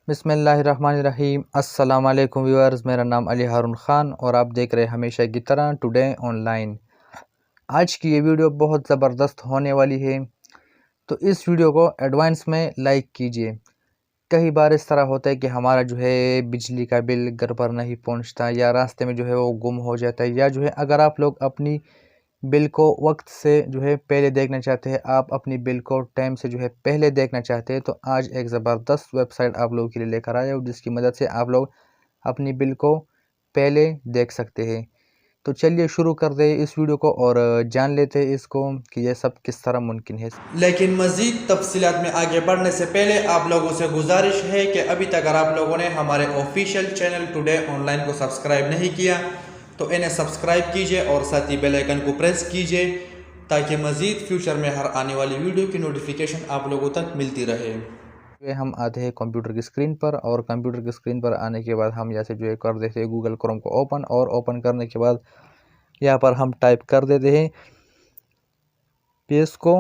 बिस्मिल्लाहिर्रहमानिर्रहीम। अस्सलाम वालेकुम व्यूअर्स, मेरा नाम अली हारून ख़ान और आप देख रहे हैं हमेशा की तरह टुडे ऑनलाइन। आज की ये वीडियो बहुत ज़बरदस्त होने वाली है, तो इस वीडियो को एडवांस में लाइक कीजिए। कई बार इस तरह होता है कि हमारा जो है बिजली का बिल घर पर नहीं पहुंचता, या रास्ते में जो है वो गुम हो जाता है, या जो है अगर आप लोग अपनी बिल को वक्त से जो है पहले देखना चाहते हैं, आप अपनी बिल को टाइम से जो है पहले देखना चाहते हैं, तो आज एक ज़बरदस्त वेबसाइट आप लोगों के लिए लेकर आया हूँ, जिसकी मदद से आप लोग अपनी बिल को पहले देख सकते हैं। तो चलिए शुरू कर दे इस वीडियो को और जान लेते हैं इसको कि यह सब किस तरह मुमकिन है। लेकिन मज़ीद तफसीलात में आगे बढ़ने से पहले आप लोगों से गुजारिश है कि अभी तक अगर आप लोगों ने हमारे ऑफिशियल चैनल टुडे ऑनलाइन को सब्सक्राइब नहीं किया तो इन्हें सब्सक्राइब कीजिए और साथ ही बेल आइकन को प्रेस कीजिए, ताकि मज़ीद फ्यूचर में हर आने वाली वीडियो की नोटिफिकेशन आप लोगों तक मिलती रहे। हम आते हैं कंप्यूटर की स्क्रीन पर, और कंप्यूटर की स्क्रीन पर आने के बाद हम यहाँ से जो है कर देते हैं गूगल क्रोम को ओपन, और ओपन करने के बाद यहाँ पर हम टाइप कर देते हैं पेज को।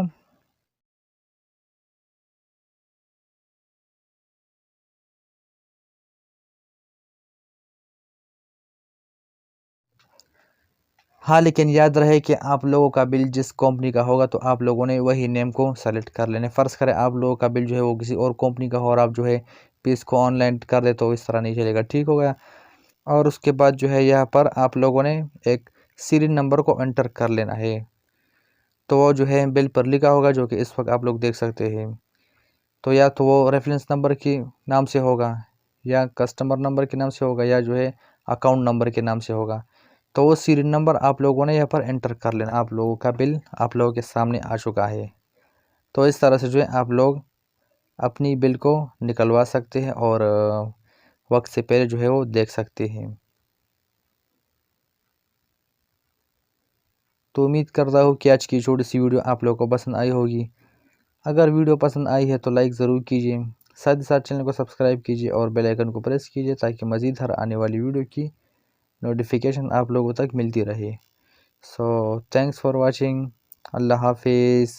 हाँ, लेकिन याद रहे कि आप लोगों का बिल जिस कंपनी का होगा तो आप लोगों ने वही नेम को सेलेक्ट कर लेना। फ़र्ज़ करें आप लोगों का बिल जो है वो किसी और कंपनी का हो और आप जो है पेज को ऑनलाइन कर दे, तो इस तरह नहीं चलेगा, ठीक हो गया। और उसके बाद जो है यहाँ पर आप लोगों ने एक सीरियल नंबर को एंटर कर लेना है, तो वो जो है बिल पर लिखा होगा, जो कि इस वक्त आप लोग देख सकते हैं। तो या तो वो रेफरेंस नंबर के नाम से होगा, या कस्टमर नंबर के नाम से होगा, या जो है अकाउंट नंबर के नाम से होगा। तो वो सीरियल नंबर आप लोगों ने यहाँ पर एंटर कर लेना। आप लोगों का बिल आप लोगों के सामने आ चुका है। तो इस तरह से जो है आप लोग अपनी बिल को निकलवा सकते हैं और वक्त से पहले जो है वो देख सकते हैं। तो उम्मीद करता हूँ कि आज की छोटी सी वीडियो आप लोगों को पसंद आई होगी। अगर वीडियो पसंद आई है तो लाइक ज़रूर कीजिए, साथ ही साथ चैनल को सब्सक्राइब कीजिए और बेल आइकन को प्रेस कीजिए, ताकि मज़ीद हर आने वाली वीडियो की नोटिफिकेशन आप लोगों तक मिलती रहे। So thanks for watching. अल्लाह हाफिज़।